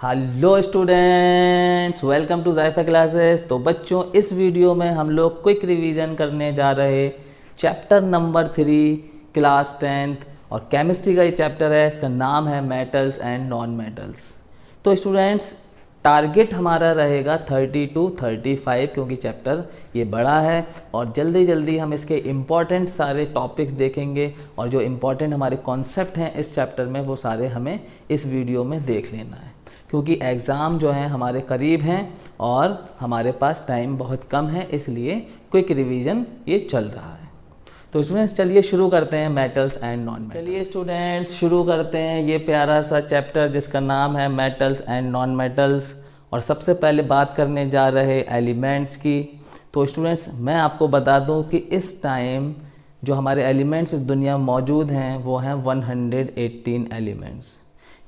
Hello students, welcome to जायफा classes. तो बच्चों, इस वीडियो में हम लोग क्विक रिवीजन करने जा रहे चैप्टर नंबर 3 क्लास 10th और केमिस्ट्री का ये चैप्टर है। इसका नाम है मेटल्स एंड नॉन मेटल्स। तो स्टूडेंट्स, टारगेट हमारा रहेगा 30 to 35 क्योंकि चैप्टर ये बड़ा है और जल्दी जल्दी हम इसके इम्पॉर्टेंट सारे टॉपिक्स देखेंगे और जो इम्पॉर्टेंट हमारे कॉन्सेप्ट हैं इस चैप्टर में वो सारे हमें इस वीडियो में देख लेना है, क्योंकि एग्ज़ाम जो हैं हमारे करीब हैं और हमारे पास टाइम बहुत कम है, इसलिए क्विक रिवीजन ये चल रहा है। तो स्टूडेंट्स, चलिए शुरू करते हैं मेटल्स एंड नॉन मेटल्स। चलिए स्टूडेंट्स, शुरू करते हैं ये प्यारा सा चैप्टर जिसका नाम है मेटल्स एंड नॉन मेटल्स। और सबसे पहले बात करने जा रहे एलिमेंट्स की। तो स्टूडेंट्स, मैं आपको बता दूं कि इस टाइम जो हमारे एलिमेंट्स इस दुनिया में मौजूद हैं वो हैं 118 एलिमेंट्स,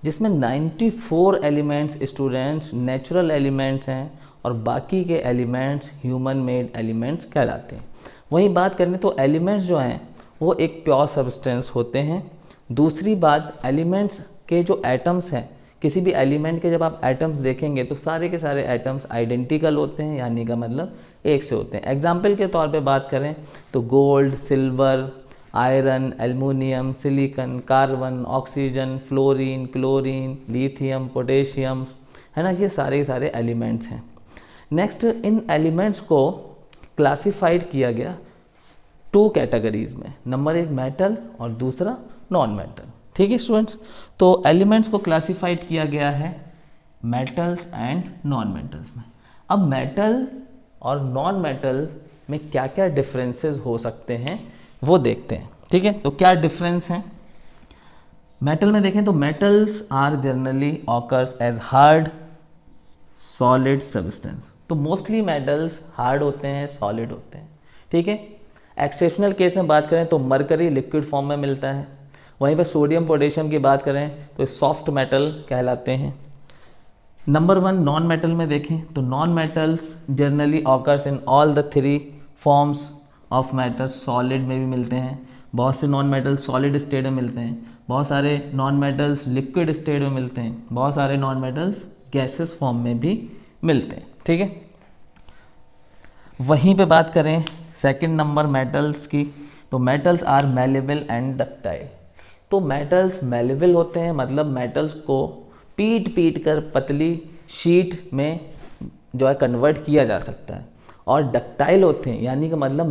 जिसमें 94 एलिमेंट्स स्टूडेंट्स नेचुरल एलिमेंट्स हैं और बाकी के एलिमेंट्स ह्यूमन मेड एलिमेंट्स कहलाते हैं। वहीं बात करें तो एलिमेंट्स जो हैं वो एक प्योर सब्सटेंस होते हैं। दूसरी बात, एलिमेंट्स के जो एटम्स हैं, किसी भी एलिमेंट के जब आप एटम्स देखेंगे तो सारे के सारे एटम्स आइडेंटिकल होते हैं, यानी का मतलब एक से होते हैं। एग्जाम्पल के तौर पे बात करें तो gold, silver, iron, aluminium, silicon, carbon, oxygen, fluorine, chlorine, lithium, potassium, है ना, ये सारे के सारे एलिमेंट्स हैं। नेक्स्ट, इन एलिमेंट्स को क्लासिफाइड किया गया 2 कैटेगरीज में, नंबर 1 मेटल और दूसरा नॉन मेटल। ठीक है स्टूडेंट्स, तो एलिमेंट्स को क्लासिफाइड किया गया है मेटल्स एंड नॉन मेटल्स में। अब मेटल और नॉन मेटल में क्या क्या डिफरेंसेस हो सकते हैं वो देखते हैं। ठीक है, तो क्या डिफरेंस है मेटल में देखें तो metals are generally occurs as hard solid substance. तो मोस्टली मेटल्स हार्ड होते हैं, सॉलिड होते हैं। ठीक है, एक्सेप्शनल केस में बात करें तो मरकरी लिक्विड फॉर्म में मिलता है। वहीं पर सोडियम पोटेशियम की बात करें तो सॉफ्ट मेटल कहलाते हैं। नंबर 1 नॉन मेटल में देखें तो non metals generally occurs in all the 3 forms of matter. Solid में भी मिलते हैं, बहुत से नॉन मेटल्स सॉलिड स्टेट में मिलते हैं, बहुत सारे नॉन मेटल्स लिक्विड स्टेट में मिलते हैं, बहुत सारे नॉन मेटल्स गैसेस फॉर्म में भी मिलते हैं। ठीक है, वहीं पे बात करें सेकंड नंबर मेटल्स की, तो metals are malleable and ductile. तो मेटल्स मेलेबल होते हैं, मतलब मेटल्स को पीट कर पतली शीट में जो है कन्वर्ट किया जा सकता है। और डक्टाइल होते हैं, यानी कि मतलब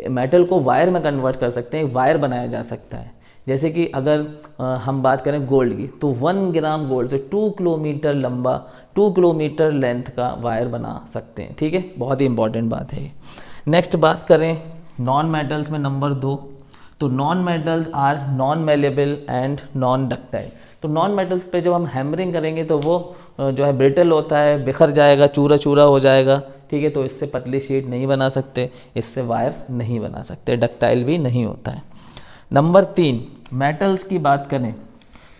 मेटल को वायर में कन्वर्ट कर सकते हैं, वायर बनाया जा सकता है। जैसे कि अगर हम बात करें गोल्ड की तो 1 ग्राम गोल्ड से 2 किलोमीटर लंबा, 2 किलोमीटर लेंथ का वायर बना सकते हैं। ठीक है, बहुत ही इंपॉर्टेंट बात है ये। नेक्स्ट बात करें नॉन मेटल्स में नंबर 2, तो non metals are non malleable and non ductile. तो नॉन मेटल्स पे जब हम हैमरिंग करेंगे तो वो जो है ब्रिटल होता है, बिखर जाएगा, चूरा चूरा हो जाएगा। ठीक है, तो इससे पतली शीट नहीं बना सकते, इससे वायर नहीं बना सकते, डक्टाइल भी नहीं होता है। नंबर 3 मेटल्स की बात करें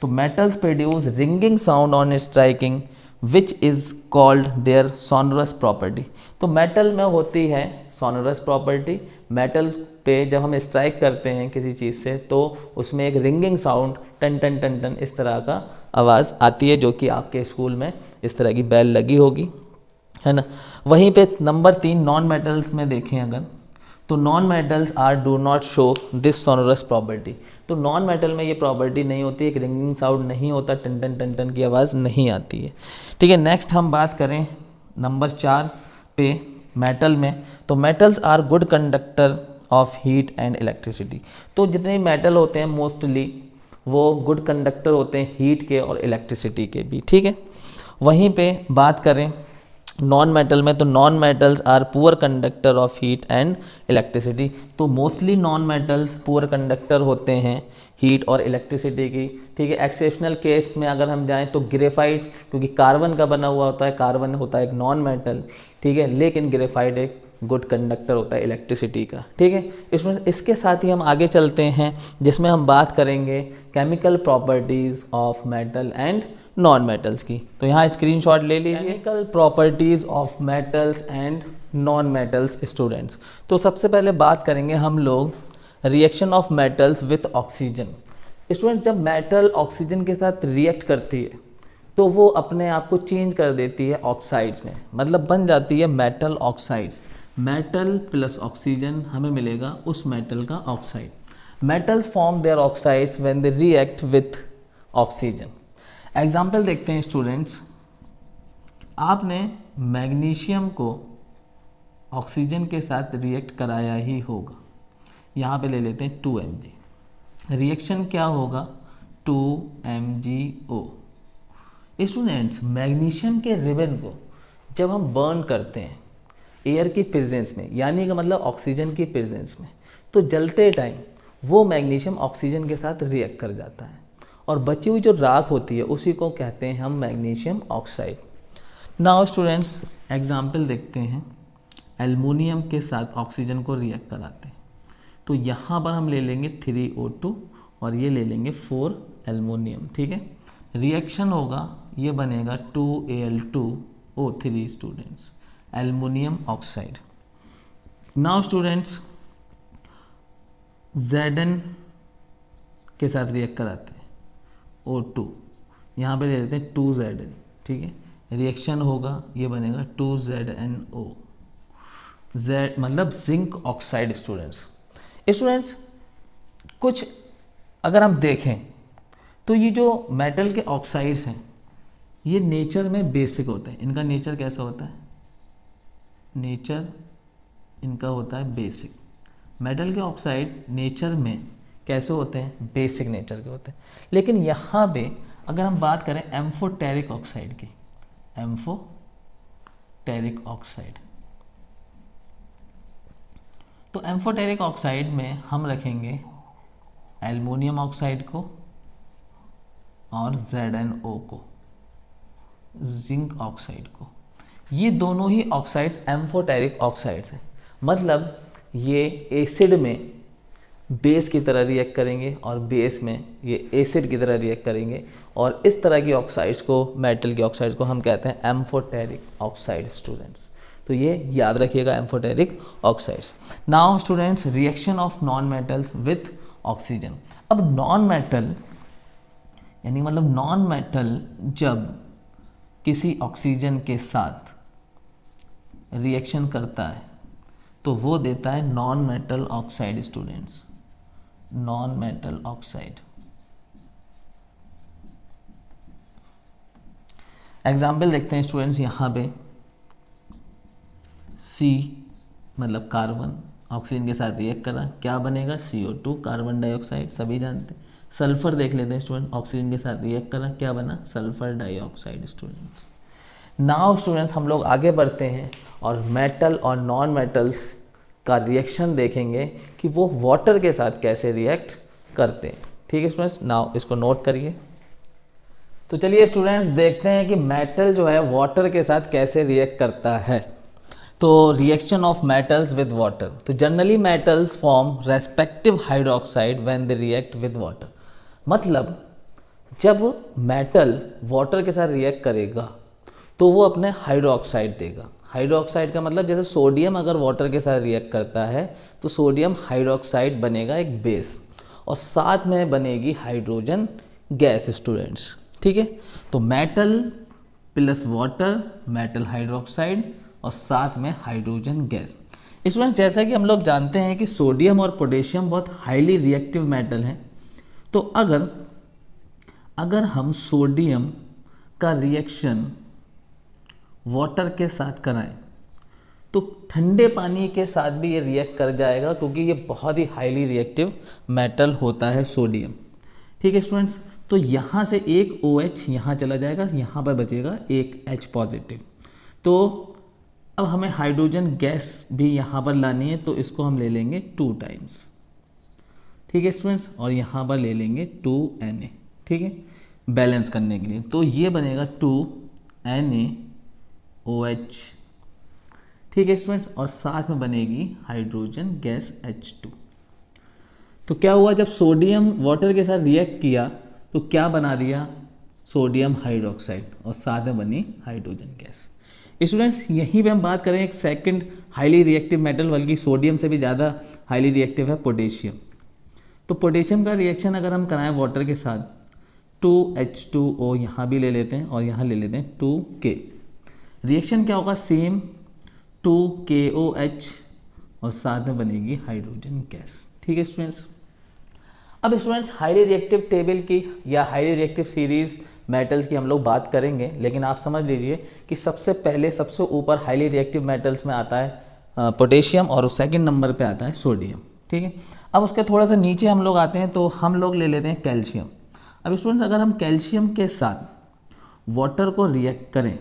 तो metals produce ringing sound on striking which is called their sonorous property. तो मेटल में होती है सोनरस प्रॉपर्टी। मेटल पे जब हम स्ट्राइक करते हैं किसी चीज़ से तो उसमें एक रिंगिंग साउंड, टन टन टन टन इस तरह का आवाज़ आती है, जो कि आपके स्कूल में इस तरह की बेल लगी होगी, है ना। वहीं पे नंबर 3 नॉन मेटल्स में देखें अगर तो non metals are do not show this sonorous property. तो नॉन मेटल में ये प्रॉपर्टी नहीं होती, एक रिंगिंग साउंड नहीं होता, टन टन टन टन की आवाज़ नहीं आती है। ठीक है, नेक्स्ट हम बात करें नंबर 4 पे मेटल में, तो metals are good conductor of heat and electricity. तो जितने मेटल होते हैं मोस्टली वो गुड कंडक्टर होते हैं हीट के और इलेक्ट्रिसिटी के भी। ठीक है, वहीं पे बात करें नॉन मेटल में तो non metals are poor conductor of heat and electricity. तो mostly non metals poor conductor होते हैं हीट और इलेक्ट्रिसिटी की। ठीक है, एक्सेप्शनल केस में अगर हम जाएं तो ग्रेफाइट, क्योंकि कार्बन का बना हुआ होता है, कार्बन होता है एक नॉन मेटल। ठीक है, लेकिन ग्रेफाइट एक गुड कंडक्टर होता है इलेक्ट्रिसिटी का। ठीक है, इसके साथ ही हम आगे चलते हैं जिसमें हम बात करेंगे chemical properties of metal and non metals की। तो यहाँ स्क्रीनशॉट ले लीजिए, chemical properties of metals and non metals students. तो सबसे पहले बात करेंगे हम लोग reaction of metals with oxygen. Students, जब मेटल ऑक्सीजन के साथ रिएक्ट करती है तो वो अपने आप को चेंज कर देती है ऑक्साइड्स में, मतलब बन जाती है metal oxides. Metal plus oxygen हमें मिलेगा उस मेटल का oxide. Metals form their oxides when they react with oxygen. Example देखते हैं स्टूडेंट्स, आपने मैग्नीशियम को ऑक्सीजन के साथ रिएक्ट कराया ही होगा। यहाँ पे ले लेते हैं 2Mg। रिएक्शन क्या होगा? 2MgO। स्टूडेंट्स, मैग्नीशियम के रिबन को जब हम बर्न करते हैं एयर की प्रेजेंस में, यानी कि मतलब ऑक्सीजन की प्रेजेंस में, तो जलते टाइम वो मैग्नीशियम ऑक्सीजन के साथ रिएक्ट कर जाता है और बची हुई जो राख होती है उसी को कहते हैं हम magnesium oxide. Now students, example देखते हैं, एल्युमिनियम के साथ ऑक्सीजन को रिएक्ट कराते हैं। तो यहाँ पर हम ले लेंगे 3O2 और ये ले लेंगे 4 एल्युमिनियम। ठीक है, रिएक्शन होगा, ये बनेगा 2Al2O3 students, aluminium oxide. Now students, Zn के साथ रिएक्ट कराते हैं O2, यहाँ पे ले लेते हैं 2Zn। ठीक है, रिएक्शन होगा, ये बनेगा 2ZnO, Z मतलब जिंक ऑक्साइड। स्टूडेंट्स कुछ अगर हम देखें तो ये जो मेटल के ऑक्साइड्स हैं ये नेचर में बेसिक होते हैं। इनका नेचर कैसा होता है? नेचर इनका होता है बेसिक। मेटल के ऑक्साइड नेचर में कैसे होते हैं? बेसिक नेचर के होते हैं। लेकिन यहाँ पे अगर हम बात करें एम्फोटेरिक ऑक्साइड की, एम्फोटेरिक ऑक्साइड, तो एम्फोटेरिक ऑक्साइड में हम रखेंगे एल्युमिनियम ऑक्साइड को और ZnO को, जिंक ऑक्साइड को। ये दोनों ही ऑक्साइड्स एम्फोटेरिक ऑक्साइड्स हैं, मतलब ये एसिड में बेस की तरह रिएक्ट करेंगे और बेस में ये एसिड की तरह रिएक्ट करेंगे, और इस तरह की ऑक्साइड्स को, मेटल की ऑक्साइड्स को हम कहते हैं एम्फोटेरिक ऑक्साइड। स्टूडेंट्स, तो ये याद रखिएगा, amphoteric oxides. Now students, reaction of non metals with oxygen. अब नॉन मेटल यानी मतलब नॉन मेटल जब किसी ऑक्सीजन के साथ रिएक्शन करता है तो वो देता है non metal oxide. Students, non metal oxide. Example देखते हैं स्टूडेंट्स, यहाँ पे C मतलब कार्बन ऑक्सीजन के साथ रिएक्ट करा, क्या बनेगा? CO2, कार्बन डाइऑक्साइड, सभी जानते हैं। सल्फर देख लेते हैं स्टूडेंट, ऑक्सीजन के साथ रिएक्ट करा, क्या बना? Sulphur dioxide. Students, now students हम लोग आगे बढ़ते हैं और मेटल और नॉन मेटल्स का रिएक्शन देखेंगे कि वो वाटर के साथ कैसे रिएक्ट करते हैं। ठीक है स्टूडेंट्स, नाउ इसको नोट करिए। तो चलिए स्टूडेंट्स देखते हैं कि मेटल जो है वाटर के साथ कैसे रिएक्ट करता है। तो reaction of metals with water, तो generally metals form respective hydroxide when they react with water. मतलब जब मेटल वाटर के साथ रिएक्ट करेगा तो वो अपने हाइड्रोक्साइड देगा। हाइड्रोक्साइड का मतलब जैसे सोडियम अगर वाटर के साथ रिएक्ट करता है तो सोडियम हाइड्रोक्साइड बनेगा एक बेस, और साथ में बनेगी हाइड्रोजन गैस। स्टूडेंट्स, ठीक है, तो metal plus water, metal hydroxide, और साथ में हाइड्रोजन गैस। स्टूडेंट्स, जैसा कि हम लोग जानते हैं कि सोडियम और पोटेशियम बहुत हाईली रिएक्टिव मेटल हैं, तो अगर हम सोडियम का रिएक्शन वाटर के साथ कराएं तो ठंडे पानी के साथ भी ये रिएक्ट कर जाएगा, क्योंकि ये बहुत ही हाईली रिएक्टिव मेटल होता है सोडियम। ठीक है स्टूडेंट्स, तो यहाँ से एक OH यहाँ चला जाएगा, यहाँ पर बचेगा एक H पॉजिटिव। तो अब हमें हाइड्रोजन गैस भी यहाँ पर लानी है, तो इसको हम ले लेंगे 2 टाइम्स। ठीक है स्टूडेंट्स, और यहाँ पर ले लेंगे 2Na। ठीक है, बैलेंस करने के लिए, तो ये बनेगा 2NaOH। ठीक है स्टूडेंट्स, और साथ में बनेगी हाइड्रोजन गैस H2। तो क्या हुआ, जब सोडियम वाटर के साथ रिएक्ट किया तो क्या बना दिया? सोडियम हाइड्रोक्साइड, और साथ में बनी हाइड्रोजन गैस। स्टूडेंट्स, यहीं पे हम बात करें एक सेकंड हाईली रिएक्टिव मेटल, बल्कि सोडियम से भी ज़्यादा हाईली रिएक्टिव है पोटेशियम। तो पोटेशियम का रिएक्शन अगर हम कराएं वाटर के साथ 2H2O यहाँ भी ले लेते हैं और यहाँ ले लेते हैं 2K। रिएक्शन क्या होगा, सेम 2KOH और साथ में बनेगी हाइड्रोजन गैस। ठीक है स्टूडेंट्स। अब स्टूडेंट्स हाईली रिएक्टिव टेबल की या हाईली रिएक्टिव सीरीज मेटल्स की हम लोग बात करेंगे, लेकिन आप समझ लीजिए कि सबसे पहले सबसे ऊपर हाईली रिएक्टिव मेटल्स में आता है पोटेशियम और सेकंड नंबर पे आता है सोडियम। ठीक है। अब उसके थोड़ा सा नीचे हम लोग आते हैं तो हम लोग ले लेते हैं कैल्शियम। अब स्टूडेंट्स अगर हम कैल्शियम के साथ वाटर को रिएक्ट करें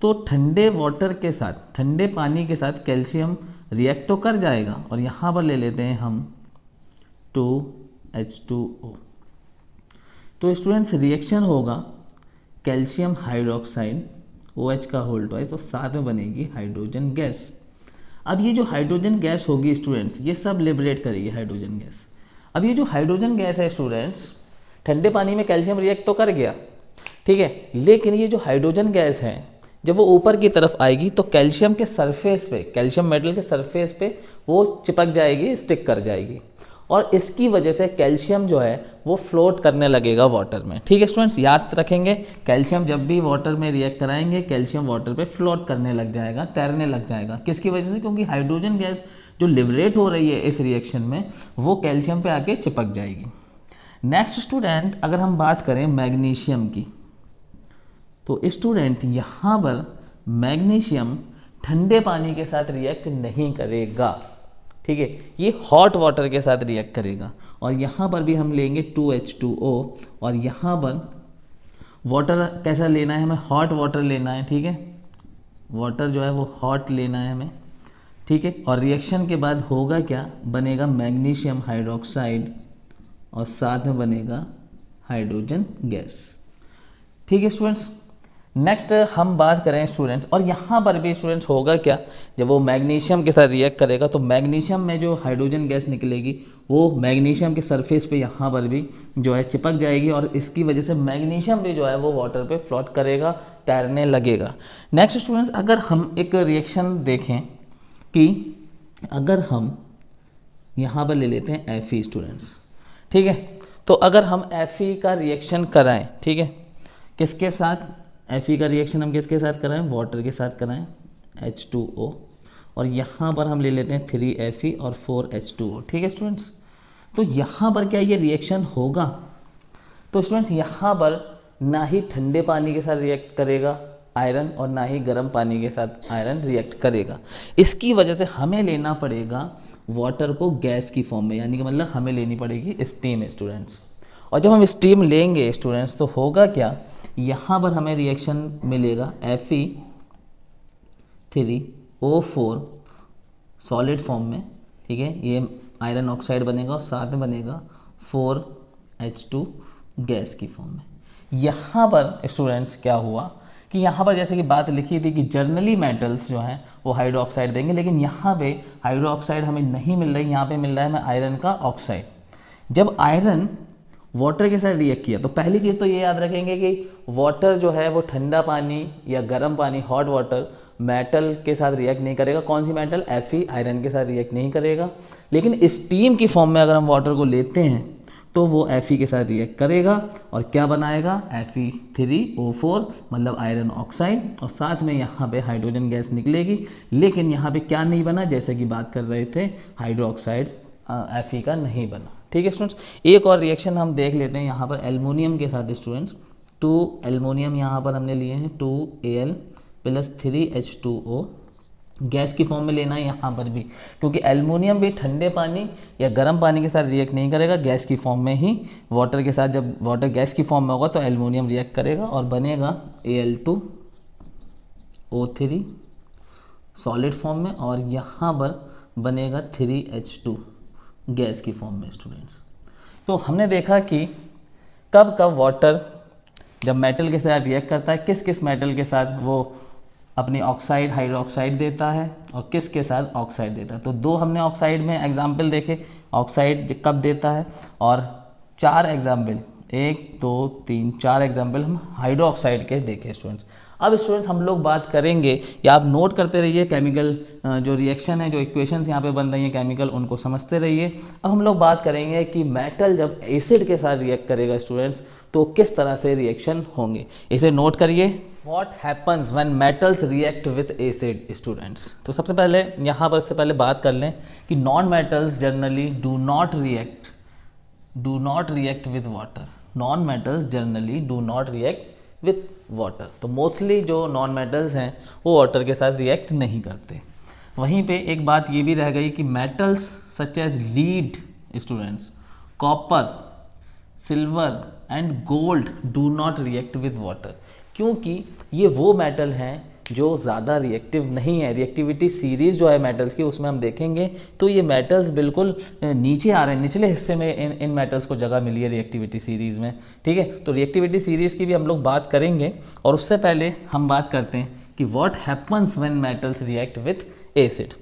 तो ठंडे वाटर के साथ, ठंडे पानी के साथ कैल्शियम रिएक्ट तो कर जाएगा और यहाँ पर ले लेते हैं हम 2H2O। तो स्टूडेंट्स रिएक्शन होगा कैल्शियम हाइड्रोक्साइड OH का होल ट्वाइस, तो साथ में बनेगी हाइड्रोजन गैस। अब ये जो हाइड्रोजन गैस होगी स्टूडेंट्स, ये सब लिबरेट करेगी हाइड्रोजन गैस। अब ये जो हाइड्रोजन गैस है स्टूडेंट्स, ठंडे पानी में कैल्शियम रिएक्ट तो कर गया, ठीक है, लेकिन ये जो हाइड्रोजन गैस है जब वो ऊपर की तरफ आएगी तो कैल्शियम के सरफेस पे, कैल्शियम मेटल के सरफेस पे वो चिपक जाएगी, स्टिक कर जाएगी और इसकी वजह से कैल्शियम जो है वो फ्लोट करने लगेगा वाटर में। ठीक है स्टूडेंट्स, याद रखेंगे कैल्शियम जब भी वाटर में रिएक्ट कराएंगे कैल्शियम वाटर पे फ्लोट करने लग जाएगा, तैरने लग जाएगा। किसकी वजह से? क्योंकि हाइड्रोजन गैस जो लिबरेट हो रही है इस रिएक्शन में वो कैल्शियम पे आके चिपक जाएगी। नेक्स्ट स्टूडेंट अगर हम बात करें मैग्नीशियम की, तो स्टूडेंट यहाँ पर मैग्नीशियम ठंडे पानी के साथ रिएक्ट नहीं करेगा। ठीक है, ये हॉट वाटर के साथ रिएक्ट करेगा और यहाँ पर भी हम लेंगे 2H2O और यहाँ पर वाटर कैसा लेना है हमें, हॉट वाटर लेना है। ठीक है, वाटर जो है वो हॉट लेना है हमें। ठीक है, और रिएक्शन के बाद होगा क्या, बनेगा मैग्नीशियम हाइड्रोक्साइड और साथ में बनेगा हाइड्रोजन गैस। ठीक है स्टूडेंट्स। नेक्स्ट हम बात करें स्टूडेंट्स, और यहाँ पर भी स्टूडेंट्स होगा क्या, जब वो मैग्नीशियम के साथ रिएक्ट करेगा तो मैग्नीशियम में जो हाइड्रोजन गैस निकलेगी वो मैग्नीशियम के सरफेस पे यहाँ पर भी जो है चिपक जाएगी और इसकी वजह से मैग्नीशियम भी जो है वो वाटर पे फ्लोट करेगा, तैरने लगेगा। नेक्स्ट स्टूडेंट्स अगर हम एक रिएक्शन देखें कि अगर हम यहाँ पर ले लेते हैं Fe स्टूडेंट्स। ठीक है, तो अगर हम Fe का रिएक्शन कराएं, ठीक है, किसके साथ, Fe का रिएक्शन हम किसके साथ कराएं, वाटर के साथ कराएं H2O और यहाँ पर हम ले लेते हैं 3Fe और 4H2O। ठीक है स्टूडेंट्स, तो यहाँ पर क्या ये रिएक्शन होगा, तो स्टूडेंट्स यहाँ पर ना ही ठंडे पानी के साथ रिएक्ट करेगा आयरन और ना ही गर्म पानी के साथ आयरन रिएक्ट करेगा। इसकी वजह से हमें लेना पड़ेगा वाटर को गैस की फॉर्म में, यानी कि मतलब हमें लेनी पड़ेगी स्टीम स्टूडेंट्स। और जब हम स्टीम लेंगे स्टूडेंट्स तो होगा क्या, यहाँ पर हमें रिएक्शन मिलेगा Fe3O4 सॉलिड फॉर्म में। ठीक है, ये आयरन ऑक्साइड बनेगा और साथ में बनेगा 4H2 गैस की फॉर्म में। यहाँ पर स्टूडेंट्स क्या हुआ कि यहाँ पर जैसे कि बात लिखी थी कि जर्नली मेटल्स जो हैं वो हाइड्रोक्साइड देंगे, लेकिन यहाँ पे हाइड्रोक्साइड हमें नहीं मिल रही, यहाँ पे मिल रहा है हमें आयरन का ऑक्साइड। जब आयरन वाटर के साथ रिएक्ट किया तो पहली चीज़ तो ये याद रखेंगे कि वाटर जो है वो ठंडा पानी या गर्म पानी, हॉट वाटर मेटल के साथ रिएक्ट नहीं करेगा। कौन सी मेटल, Fe आयरन के साथ रिएक्ट नहीं करेगा। लेकिन स्टीम की फॉर्म में अगर हम वाटर को लेते हैं तो वो Fe के साथ रिएक्ट करेगा और क्या बनाएगा, Fe3O4 मतलब आयरन ऑक्साइड और साथ में यहाँ पे हाइड्रोजन गैस निकलेगी। लेकिन यहाँ पे क्या नहीं बना, जैसे कि बात कर रहे थे हाइड्रोक्साइड Fe का नहीं बना। ठीक है स्टूडेंट्स, एक और रिएक्शन हम देख लेते हैं यहाँ पर एल्युमिनियम के साथ स्टूडेंट्स। 2 एल्युमिनियम यहाँ पर हमने लिए हैं 2Al + 3H2O गैस की फॉर्म में लेना है यहाँ पर भी, क्योंकि एल्युमिनियम भी ठंडे पानी या गर्म पानी के साथ रिएक्ट नहीं करेगा, गैस की फॉर्म में ही वाटर के साथ। जब वाटर गैस की फॉर्म में होगा तो एल्युमिनियम रिएक्ट करेगा और बनेगा Al2O3 सॉलिड फॉर्म में और यहाँ पर बनेगा 3H2 गैस की फॉर्म में स्टूडेंट्स। तो हमने देखा कि कब कब वाटर जब मेटल के साथ रिएक्ट करता है, किस किस मेटल के साथ वो अपनी ऑक्साइड हाइड्रोक्साइड देता है और किस के साथ ऑक्साइड देता है। तो 2 हमने ऑक्साइड में एग्जाम्पल देखे, ऑक्साइड कब देता है, और 4 एग्जाम्पल, 1 2 3 4 एग्जाम्पल हम हाइड्रोक्साइड के देखे स्टूडेंट्स। अब स्टूडेंट्स हम लोग बात करेंगे, या आप नोट करते रहिए केमिकल जो रिएक्शन है, जो इक्वेशंस यहाँ पे बन रही हैं केमिकल, उनको समझते रहिए। अब हम लोग बात करेंगे कि मेटल जब एसिड के साथ रिएक्ट करेगा स्टूडेंट्स तो किस तरह से रिएक्शन होंगे, इसे नोट करिए। What happens when metals react with acid students. तो सबसे पहले यहाँ पर से पहले बात कर लें कि non metals generally do not react with water. Non metals generally do not react with water. तो मोस्टली जो नॉन मेटल्स हैं वो वाटर के साथ रिएक्ट नहीं करते। वहीं पे एक बात ये भी रह गई कि metals such as lead students, copper, silver and gold do not react with water, क्योंकि ये वो मेटल हैं जो ज़्यादा रिएक्टिव नहीं है। रिएक्टिविटी सीरीज़ जो है मेटल्स की उसमें हम देखेंगे तो ये मेटल्स बिल्कुल नीचे आ रहे हैं, निचले हिस्से में इन मेटल्स को जगह मिली है रिएक्टिविटी सीरीज़ में। ठीक है, तो रिएक्टिविटी सीरीज़ की भी हम लोग बात करेंगे और उससे पहले हम बात करते हैं कि what happens when metals react with acid.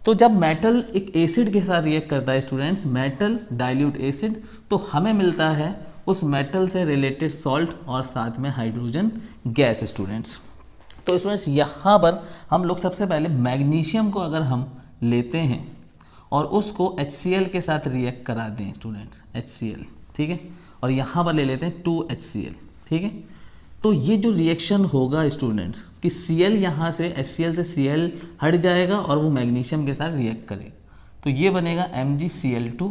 तो जब मेटल एक एसिड के साथ रिएक्ट करता है स्टूडेंट्स, मेटल डाइल्यूट एसिड, तो हमें मिलता है उस मेटल से रिलेटेड सॉल्ट और साथ में हाइड्रोजन गैस स्टूडेंट्स। तो स्टूडेंट्स यहाँ पर हम लोग सबसे पहले मैग्नीशियम को अगर हम लेते हैं और उसको HCl के साथ रिएक्ट करा दें स्टूडेंट्स, HCl, ठीक है, और यहाँ पर ले लेते हैं 2HCl, ठीक है, तो ये जो रिएक्शन होगा स्टूडेंट्स कि Cl यहाँ से HCl से Cl हट जाएगा और वो मैग्नीशियम के साथ रिएक्ट करेगा, तो ये बनेगा MgCl2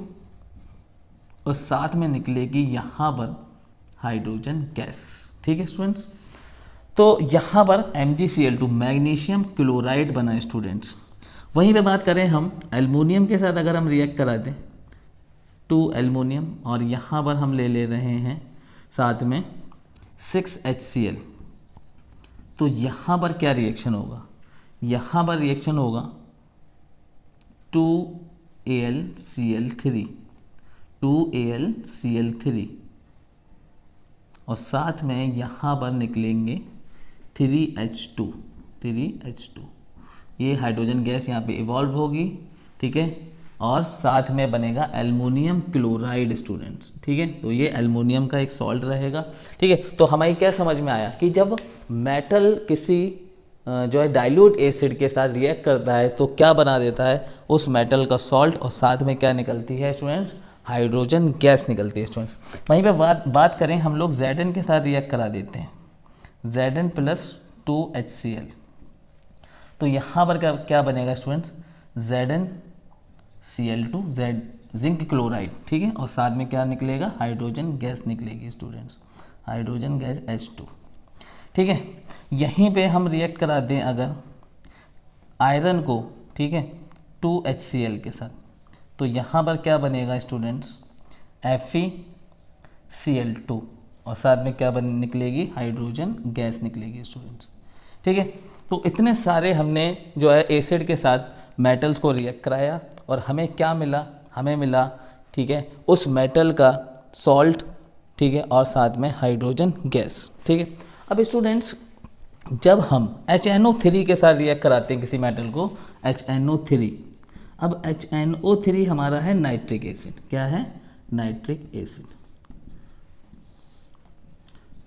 और साथ में निकलेगी यहाँ पर हाइड्रोजन गैस। ठीक है स्टूडेंट्स, तो यहाँ पर MgCl2 मैग्नीशियम क्लोराइड बना स्टूडेंट्स। वहीं पे बात करें हम एल्युमिनियम के साथ अगर हम रिएक्ट करा दें 2 एल्युमिनियम और यहाँ पर हम ले रहे हैं साथ में 6HCl, तो यहाँ पर क्या रिएक्शन होगा, यहाँ पर रिएक्शन होगा 2AlCl3 और साथ में यहाँ पर निकलेंगे 3H2, ये हाइड्रोजन गैस यहाँ पे इवॉल्व होगी। ठीक है, और साथ में बनेगा एल्युमिनियम क्लोराइड स्टूडेंट्स। ठीक है, तो ये एल्युमिनियम का एक सॉल्ट रहेगा। ठीक है, तो हमें क्या समझ में आया कि जब मेटल किसी जो है डाइल्यूट एसिड के साथ रिएक्ट करता है तो क्या बना देता है उस मेटल का सॉल्ट और साथ में क्या निकलती है स्टूडेंट्स, हाइड्रोजन गैस निकलती है स्टूडेंट्स। वहीं पे बात करें हम लोग Zn के साथ रिएक्ट करा देते हैं Zn + 2HCl, तो यहाँ पर क्या बनेगा स्टूडेंट्स, ZnCl2 जिंक क्लोराइड, ठीक है, और साथ में क्या निकलेगा, हाइड्रोजन गैस निकलेगी स्टूडेंट्स, हाइड्रोजन गैस H2। ठीक है, यहीं पे हम रिएक्ट करा दें अगर आयरन को, ठीक है, 2HCl के साथ, तो यहाँ पर क्या बनेगा स्टूडेंट्स, FeCl2 और साथ में क्या निकलेगी, हाइड्रोजन गैस निकलेगी स्टूडेंट्स। ठीक है, तो इतने सारे हमने जो है एसिड के साथ मेटल्स को रिएक्ट कराया और हमें क्या मिला, हमें मिला, ठीक है, उस मेटल का सॉल्ट, ठीक है, और साथ में हाइड्रोजन गैस। ठीक है, अब स्टूडेंट्स जब हम HNO3 के साथ रिएक्ट कराते हैं किसी मेटल को, HNO3, अब HNO3 हमारा है नाइट्रिक एसिड, क्या है, नाइट्रिक एसिड।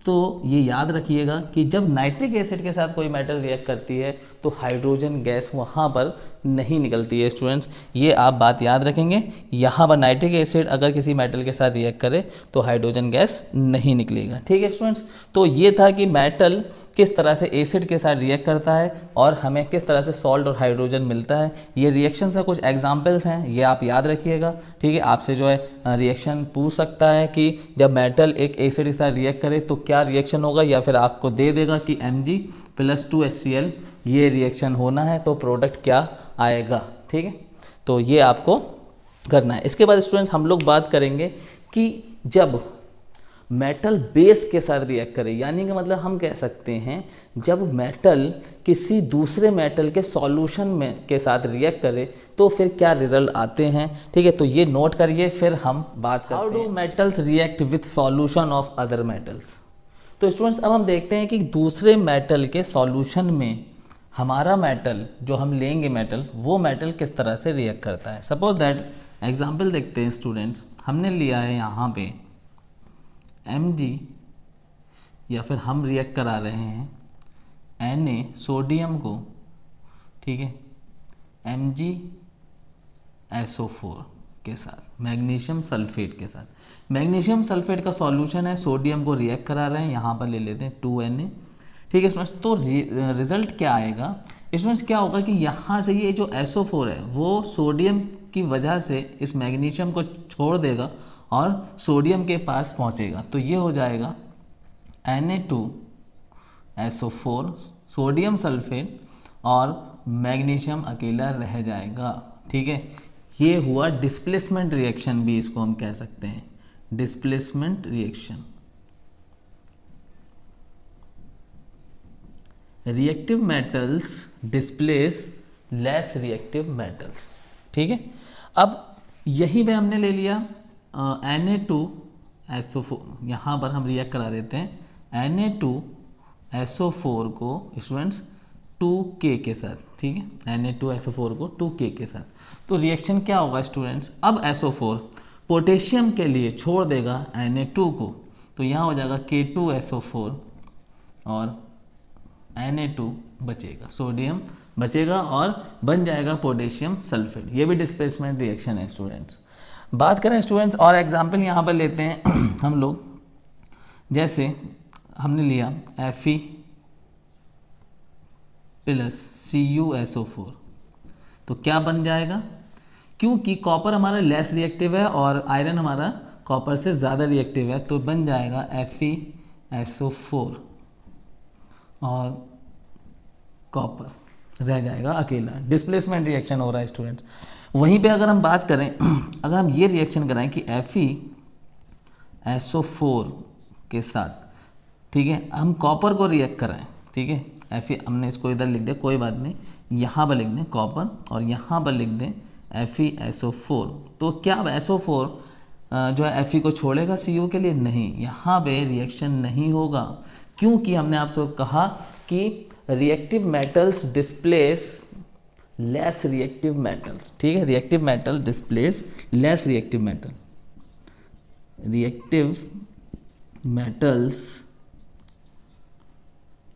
तो ये याद रखिएगा कि जब नाइट्रिक एसिड के साथ कोई मेटल रिएक्ट करती है तो हाइड्रोजन गैस वहाँ पर नहीं निकलती है स्टूडेंट्स, ये आप बात याद रखेंगे। यहाँ पर नाइट्रिक एसिड अगर किसी मेटल के साथ रिएक्ट करे तो हाइड्रोजन गैस नहीं निकलेगा। ठीक है स्टूडेंट्स, तो ये था कि मेटल किस तरह से एसिड के साथ रिएक्ट करता है और हमें किस तरह से सॉल्ट और हाइड्रोजन मिलता है। ये रिएक्शन से कुछ एग्जाम्पल्स हैं, ये आप याद रखिएगा। ठीक है, आपसे जो है रिएक्शन पूछ सकता है कि जब मेटल एक एसिड के साथ रिएक्ट करे तो क्या रिएक्शन होगा, या फिर आपको दे देगा कि Mg + 2HCl ये रिएक्शन होना है तो प्रोडक्ट क्या आएगा। ठीक है, तो ये आपको करना है। इसके बाद स्टूडेंट्स हम लोग बात करेंगे कि जब मेटल बेस के साथ रिएक्ट करे, यानी कि मतलब हम कह सकते हैं जब मेटल किसी दूसरे मेटल के सॉल्यूशन में के साथ रिएक्ट करे तो फिर क्या रिजल्ट आते हैं। ठीक है, तो ये नोट करिए, फिर हम बात करते हैं how do metals react with solution of other metals. तो स्टूडेंट्स अब हम देखते हैं कि दूसरे मेटल के सॉल्यूशन में हमारा मेटल जो हम लेंगे मेटल, वो मेटल किस तरह से रिएक्ट करता है। सपोज दैट एग्जांपल देखते हैं स्टूडेंट्स, हमने लिया है यहाँ पे Mg, या फिर हम रिएक्ट करा रहे हैं Na सोडियम को, ठीक है, MgSO4 के साथ, मैग्नीशियम सल्फेट के साथ। मैग्नीशियम सल्फेट का सॉल्यूशन है, सोडियम को रिएक्ट करा रहे हैं, यहाँ पर ले लेते हैं 2Na। ठीक है स्टूडेंट्स, तो रिजल्ट क्या आएगा स्टूडेंट्स, क्या होगा कि यहाँ से ये जो SO4 है वो सोडियम की वजह से इस मैग्नीशियम को छोड़ देगा और सोडियम के पास पहुँचेगा, तो ये हो जाएगा Na2SO4 सोडियम सल्फेट और मैग्नीशियम अकेला रह जाएगा। ठीक है, ये हुआ डिस्प्लेसमेंट रिएक्शन, भी इसको हम कह सकते हैं displacement reaction. Reactive metals displace less reactive metals. ठीक है, अब यही पे हमने ले लिया Na2SO4, यहाँ पर हम रिएक्ट करा देते हैं Na2SO4 को स्टूडेंट्स 2K के साथ। ठीक है, Na2SO4 को 2K के साथ, तो रिएक्शन क्या होगा स्टूडेंट्स, अब SO4 पोटेशियम के लिए छोड़ देगा Na2 को, तो यहाँ हो जाएगा K2SO4 और Na2 बचेगा, सोडियम बचेगा और बन जाएगा पोटेशियम सल्फेट। ये भी डिस्प्लेसमेंट रिएक्शन है स्टूडेंट्स। बात करें स्टूडेंट्स और एग्जांपल यहाँ पर लेते हैं हम लोग, जैसे हमने लिया Fe प्लस CuSO4, तो क्या बन जाएगा, क्योंकि कॉपर हमारा लेस रिएक्टिव है और आयरन हमारा कॉपर से ज़्यादा रिएक्टिव है, तो बन जाएगा FeSO4 और कॉपर रह जाएगा अकेला। डिस्प्लेसमेंट रिएक्शन हो रहा है स्टूडेंट्स। वहीं पे अगर हम बात करें, अगर हम ये रिएक्शन कराएं कि FeSO4 के साथ, ठीक है, हम कॉपर को रिएक्ट कराएं, ठीक है, Fe हमने इसको इधर लिख दिया, कोई बात नहीं, यहाँ पर लिख दें कॉपर और यहाँ पर लिख दें FeSO4, तो क्या अब SO4 जो है Fe को छोड़ेगा Cu के लिए? नहीं, यहाँ पे रिएक्शन नहीं होगा, क्योंकि हमने आपसे कहा कि reactive metals displace less reactive metals. ठीक है, reactive metal displace less reactive metal, reactive metals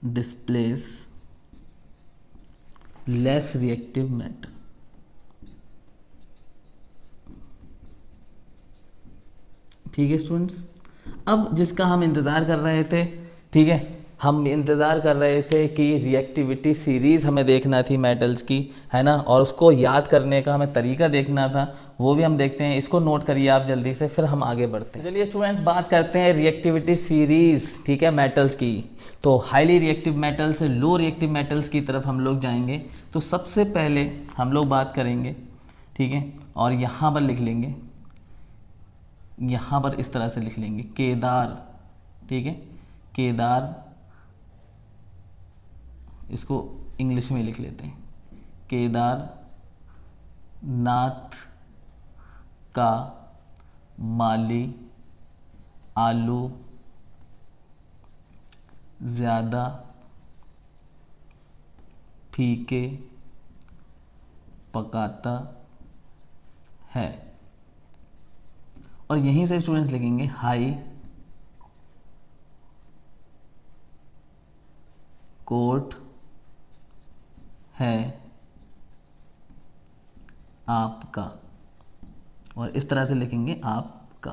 displace less reactive metal. ठीक है स्टूडेंट्स, अब जिसका हम इंतज़ार कर रहे थे, ठीक है, हम इंतज़ार कर रहे थे कि रिएक्टिविटी सीरीज़ हमें देखना थी मेटल्स की, है ना, और उसको याद करने का हमें तरीका देखना था, वो भी हम देखते हैं। इसको नोट करिए आप जल्दी से, फिर हम आगे बढ़ते हैं। चलिए स्टूडेंट्स, बात करते हैं रिएक्टिविटी सीरीज़, ठीक है, मेटल्स की। तो हाईली रिएक्टिव मेटल से लो रिएक्टिव मेटल्स की तरफ हम लोग जाएंगे। तो सबसे पहले हम लोग बात करेंगे, ठीक है, और यहाँ पर लिख लेंगे, यहाँ पर इस तरह से लिख लेंगे केदार। ठीक है, केदार, इसको इंग्लिश में लिख लेते हैं, केदार नाथ का माली आलू ज़्यादा फीके पकाता है। और यहीं से स्टूडेंट्स लिखेंगे हाई कोर्ट है आपका, और इस तरह से लिखेंगे आपका।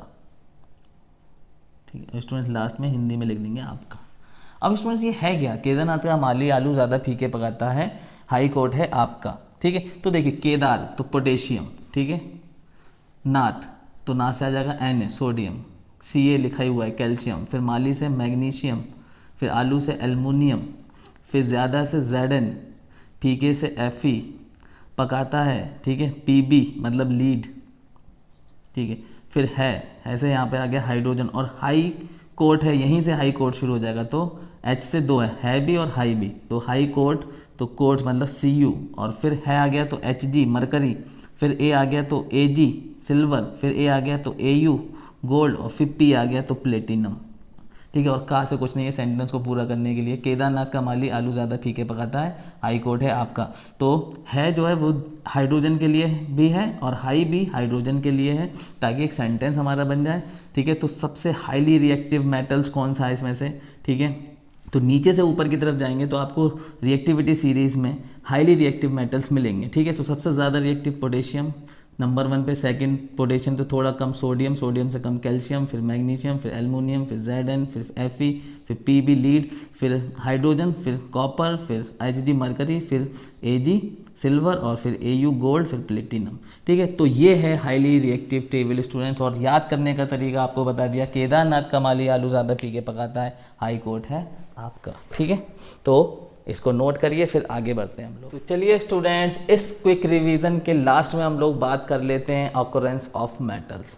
ठीक है स्टूडेंट्स, लास्ट में हिंदी में लिख देंगे आपका। अब स्टूडेंट्स ये है क्या, केदारनाथ का माली आलू ज़्यादा फीके पकाता है, हाई कोर्ट है आपका। ठीक है, तो देखिए केदार तो पोटेशियम, ठीक है, नाथ तो नाथ से आ जाएगा Na सोडियम, Ca लिखा ही हुआ है कैल्शियम, फिर माली से मैग्नीशियम, फिर आलू से एल्युमिनियम, फिर ज़्यादा से Zn, फीके से Fe, पकाता है, ठीक है, Pb मतलब लीड, ठीक है, फिर है ऐसे यहाँ पे आ गया हाइड्रोजन, और हाई कोर्ट है, यहीं से हाई कोर्ट शुरू हो जाएगा, तो H से दो है भी और हाई भी, तो हाई कोर्ट, तो कोर्ट मतलब Cu, और फिर है आ गया तो Hg मरकरी, फिर A आ गया तो Ag सिल्वर, फिर A आ गया तो Au गोल्ड, और फिर P आ गया तो प्लेटिनम। ठीक है, और कहाँ से कुछ नहीं है सेंटेंस को पूरा करने के लिए, केदारनाथ का माली आलू ज़्यादा फीके पकाता है, हाई कोर्ट है आपका। तो है जो है वो हाइड्रोजन के लिए भी है और हाई भी हाइड्रोजन के लिए है, ताकि एक सेंटेंस हमारा बन जाए। ठीक है, तो सबसे हाईली रिएक्टिव मेटल्स कौन सा है इसमें से? ठीक है, तो नीचे से ऊपर की तरफ जाएंगे तो आपको रिएक्टिविटी सीरीज़ में हाईली रिएक्टिव मेटल्स मिलेंगे। ठीक है, तो सबसे ज़्यादा रिएक्टिव पोटेशियम, नंबर 1 पे सेकंड पोटेशियम से थोड़ा कम सोडियम, सोडियम से कम कैल्शियम, फिर मैग्नीशियम, फिर एल्युमिनियम, फिर Zn, फिर Fe, फिर Pb लीड, फिर हाइड्रोजन, फिर कॉपर, फिर Hg मरकरी, फिर Ag सिल्वर और फिर Au गोल्ड, फिर प्लेटिनम। ठीक है, तो ये है हाईली रिएक्टिव टेबल स्टूडेंट्स। और याद करने का तरीका आपको बता दिया, केदारनाथ का माली आलू ज़्यादा पी के पकाता है, हाई कोर्ट है आपका। ठीक है, तो इसको नोट करिए, फिर आगे बढ़ते हैं हम लोग। तो चलिए स्टूडेंट्स, इस क्विक रिवीजन के लास्ट में हम लोग बात कर लेते हैं ऑकरेंस ऑफ मेटल्स।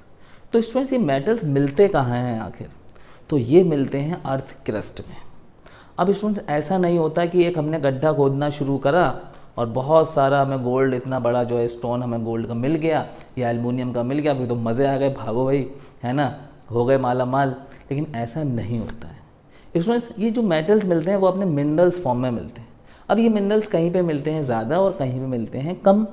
तो स्टूडेंट्स, ये मेटल्स मिलते कहाँ हैं आखिर? तो ये मिलते हैं अर्थ क्रस्ट में। अब स्टूडेंट्स, ऐसा नहीं होता कि एक हमने गड्ढा खोदना शुरू करा और बहुत सारा हमें गोल्ड, इतना बड़ा जो है स्टोन हमें गोल्ड का मिल गया या एल्युमिनियम का मिल गया, फिर तो मज़े आ गए, भागो भाई, है ना, हो गए माला माल। लेकिन ऐसा नहीं होता है स्टूडेंट्स। ये जो मेटल्स मिलते हैं वो अपने मिनरल्स फॉर्म में मिलते हैं। अब ये मिनरल्स कहीं पे मिलते हैं ज़्यादा और कहीं पे मिलते हैं कम।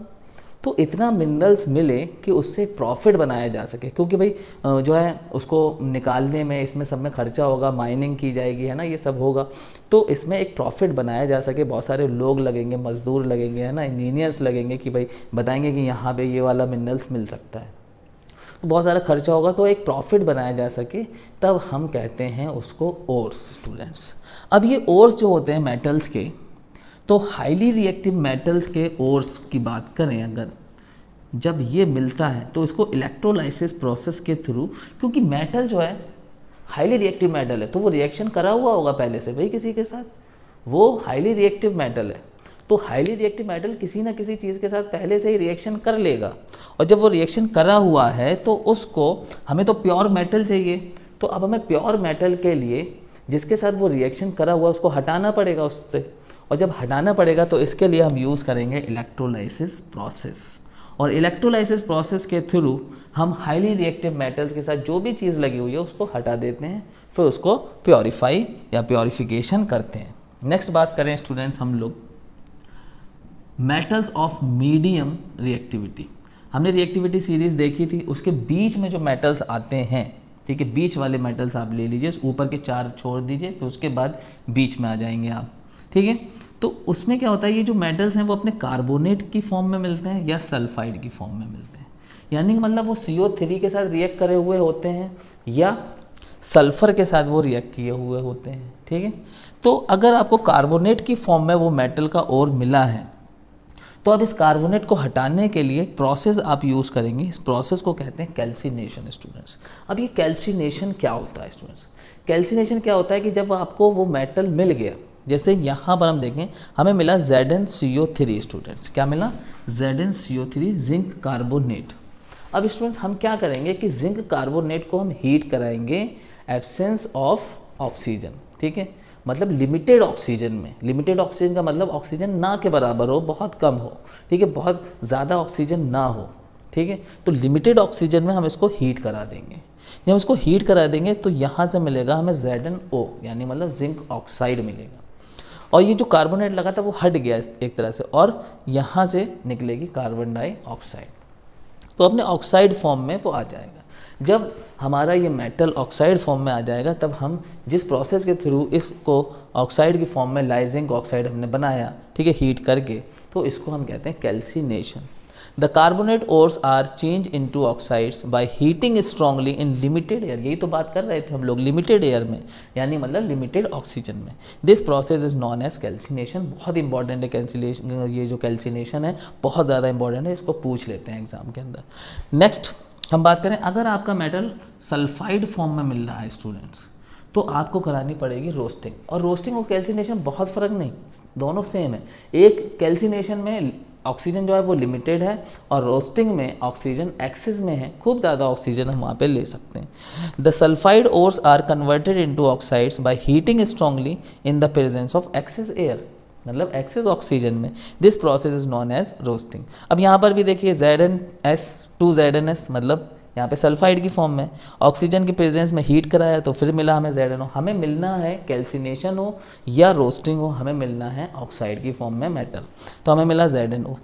तो इतना मिनरल्स मिले कि उससे प्रॉफिट बनाया जा सके, क्योंकि भाई जो है उसको निकालने में, इसमें सब में खर्चा होगा, माइनिंग की जाएगी, है ना, ये सब होगा। तो इसमें एक प्रॉफिट बनाया जा सके, बहुत सारे लोग लगेंगे, मजदूर लगेंगे, है ना, इंजीनियर्स लगेंगे कि भाई बताएंगे कि यहाँ पे ये वाला मिनरल्स मिल सकता है। तो बहुत सारा खर्चा होगा, तो एक प्रॉफिट बनाया जा सके, तब हम कहते हैं उसको ओर्स स्टूडेंट्स। अब ये ओर्स जो होते हैं मेटल्स के, तो हाईली रिएक्टिव मेटल्स के ओर्स की बात करें अगर, जब ये मिलता है तो इसको इलेक्ट्रोलाइसिस प्रोसेस के थ्रू, क्योंकि मेटल जो है हाईली रिएक्टिव मेटल है, तो वो रिएक्शन करा हुआ होगा पहले से भाई किसी के साथ, वो हाईली रिएक्टिव मेटल है। तो हाईली रिएक्टिव मेटल किसी ना किसी चीज़ के साथ पहले से ही रिएक्शन कर लेगा, और जब वो रिएक्शन करा हुआ है तो उसको, हमें तो प्योर मेटल चाहिए, तो अब हमें प्योर मेटल के लिए जिसके साथ वो रिएक्शन करा हुआ उसको हटाना पड़ेगा उससे, और जब हटाना पड़ेगा तो इसके लिए हम यूज़ करेंगे इलेक्ट्रोलाइसिस प्रोसेस। और इलेक्ट्रोलाइसिस प्रोसेस के थ्रू हम हाईली रिएक्टिव मेटल्स के साथ जो भी चीज़ लगी हुई है उसको हटा देते हैं, फिर उसको प्योरीफाई या प्योरीफिकेशन करते हैं। नेक्स्ट बात करें स्टूडेंट्स हम लोग मेटल्स ऑफ मीडियम रिएक्टिविटी। हमने रिएक्टिविटी सीरीज देखी थी, उसके बीच में जो मेटल्स आते हैं, ठीक है, बीच वाले मेटल्स आप ले लीजिए, ऊपर के 4 छोड़ दीजिए, फिर उसके बाद बीच में आ जाएंगे आप। ठीक है, तो उसमें क्या होता है, ये जो मेटल्स हैं वो अपने कार्बोनेट की फॉर्म में मिलते हैं या सल्फाइड की फॉर्म में मिलते हैं, यानी कि मतलब वो CO3 के साथ रिएक्ट करे हुए होते हैं या सल्फर के साथ वो रिएक्ट किए हुए होते हैं। ठीक है, तो अगर आपको कार्बोनेट की फॉर्म में वो मेटल का ओर मिला है, तो अब इस कार्बोनेट को हटाने के लिए एक प्रोसेस आप यूज़ करेंगे, इस प्रोसेस को कहते हैं कैल्सिनेशन स्टूडेंट्स। अब ये कैल्सिनेशन क्या होता है स्टूडेंट्स? कैल्सिनेशन क्या होता है कि जब आपको वो मेटल मिल गया, जैसे यहाँ पर हम देखें हमें मिला ZnCO3 स्टूडेंट्स, क्या मिला? ZnCO3 zinc carbonate. अब स्टूडेंट्स हम क्या करेंगे कि जिंक कार्बोनेट को हम हीट कराएंगे एब्सेंस ऑफ ऑक्सीजन। ठीक है, मतलब लिमिटेड ऑक्सीजन में, लिमिटेड ऑक्सीजन का मतलब ऑक्सीजन ना के बराबर हो, बहुत कम हो, ठीक है, बहुत ज़्यादा ऑक्सीजन ना हो। ठीक है, तो लिमिटेड ऑक्सीजन में हम इसको हीट करा देंगे। जब इसको हीट करा देंगे तो यहाँ से मिलेगा हमें ZnO, यानी मतलब जिंक ऑक्साइड मिलेगा, और ये जो कार्बोनेट लगा था वो हट गया एक तरह से, और यहाँ से निकलेगी कार्बन डाइऑक्साइड, तो अपने ऑक्साइड फॉर्म में वो आ जाएगा। जब हमारा ये मेटल ऑक्साइड फॉर्म में आ जाएगा, तब हम जिस प्रोसेस के थ्रू इसको ऑक्साइड की फॉर्म में लाइजिंग ऑक्साइड हमने बनाया, ठीक है, हीट करके, तो इसको हम कहते हैं calcination. The carbonate ores are change into oxides by heating strongly in limited air. यही तो बात कर रहे थे हम लोग, लिमिटेड एयर में, यानी मतलब लिमिटेड ऑक्सीजन में। This process is known as calcination. बहुत इंपॉर्टेंट है कैल्सिनेशन, ये जो कैल्सिनेशन है बहुत ज़्यादा इंपॉर्टेंट है, इसको पूछ लेते हैं एग्जाम के अंदर। नेक्स्ट हम बात करें, अगर आपका मेटल सल्फाइड फॉर्म में मिल रहा है स्टूडेंट्स, तो आपको करानी पड़ेगी रोस्टिंग। और रोस्टिंग और कैल्सिनेशन बहुत फ़र्क नहीं, दोनों सेम है। एक कैल्सिनेशन में ऑक्सीजन जो है वो लिमिटेड है, और रोस्टिंग में ऑक्सीजन एक्सेस में है, खूब ज़्यादा ऑक्सीजन हम वहाँ पे ले सकते हैं। The sulphide ores are converted into oxides by heating strongly in the presence of excess air, मतलब एक्सेस ऑक्सीजन में। This process is known as roasting. अब यहाँ पर भी देखिए ZnS2ZnS, मतलब यहाँ पे सल्फाइड की फॉर्म में, ऑक्सीजन की प्रेजेंस में हीट कराया तो फिर मिला हमें ZnO। हमें मिलना है कैल्सिनेशन हो या रोस्टिंग हो, हमें मिलना है ऑक्साइड की फॉर्म में मेटल, तो हमें मिला ZnO।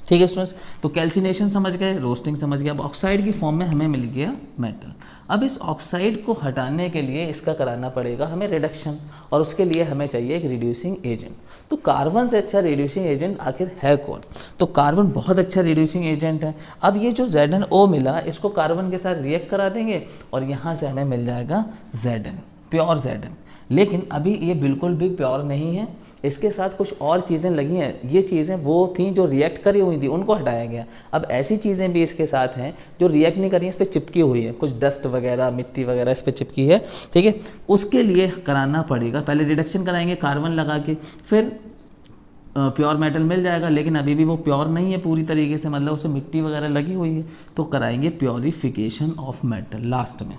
ठीक है स्टूडेंट्स, तो कैल्सिनेशन समझ गए, रोस्टिंग समझ गए। अब ऑक्साइड की फॉर्म में हमें मिल गया मेटल। अब इस ऑक्साइड को हटाने के लिए इसका कराना पड़ेगा हमें रिडक्शन, और उसके लिए हमें चाहिए एक रिड्यूसिंग एजेंट। तो कार्बन से अच्छा रिड्यूसिंग एजेंट आखिर है कौन? तो कार्बन बहुत अच्छा रिड्यूसिंग एजेंट है। अब ये जो ZnO मिला, इसको कार्बन के साथ रिएक्ट करा देंगे और यहाँ से हमें मिल जाएगा Zn, प्योर Zn। लेकिन अभी ये बिल्कुल भी प्योर नहीं है, इसके साथ कुछ और चीज़ें लगी हैं। ये चीज़ें वो थी जो रिएक्ट करी हुई थी, उनको हटाया गया। अब ऐसी चीज़ें भी इसके साथ हैं जो रिएक्ट नहीं करी हैं, इस पर चिपकी हुई है, कुछ डस्ट वगैरह, मिट्टी वगैरह इस पर चिपकी है। ठीक है, उसके लिए कराना पड़ेगा, पहले रिडक्शन कराएंगे कार्बन लगा के, फिर प्योर मेटल मिल जाएगा। लेकिन अभी भी वो प्योर नहीं है पूरी तरीके से, मतलब उसमें मिट्टी वगैरह लगी हुई है, तो कराएंगे प्योरीफिकेशन ऑफ मेटल लास्ट में।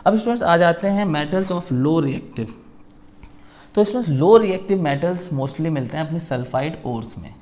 अब स्टूडेंट्स आ जाते हैं मेटल्स ऑफ लो रिएक्टिव। तो students low reactive metals mostly मिलते हैं अपने सल्फाइड ओर्स में,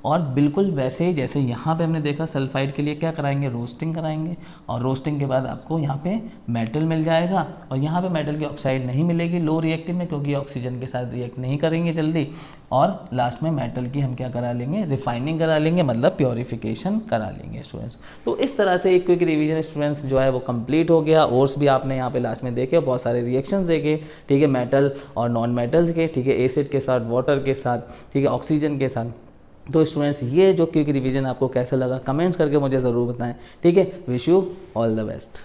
और बिल्कुल वैसे ही जैसे यहाँ पे हमने देखा सल्फाइड के लिए क्या कराएंगे, रोस्टिंग कराएंगे, और रोस्टिंग के बाद आपको यहाँ पे मेटल मिल जाएगा। और यहाँ पे मेटल की ऑक्साइड नहीं मिलेगी लो रिएक्टिव में, क्योंकि ऑक्सीजन के साथ रिएक्ट नहीं करेंगे जल्दी। और लास्ट में मेटल की हम क्या करा लेंगे, रिफाइनिंग करा लेंगे, मतलब प्योरीफिकेशन करा लेंगे स्टूडेंट्स। तो इस तरह से एक क्विक रिवीजन स्टूडेंट्स जो है वो कंप्लीट हो गया। ओर्स भी आपने यहाँ पे लास्ट में देखे, बहुत सारे रिएक्शंस देखे, ठीक है, मेटल और नॉन मेटल्स के, ठीक है, एसिड के साथ, वाटर के साथ, ठीक है, ऑक्सीजन के साथ। तो स्टूडेंट्स ये जो क्विक रिवीजन आपको कैसा लगा कमेंट्स करके मुझे ज़रूर बताएं, ठीक है। Wish you all the best.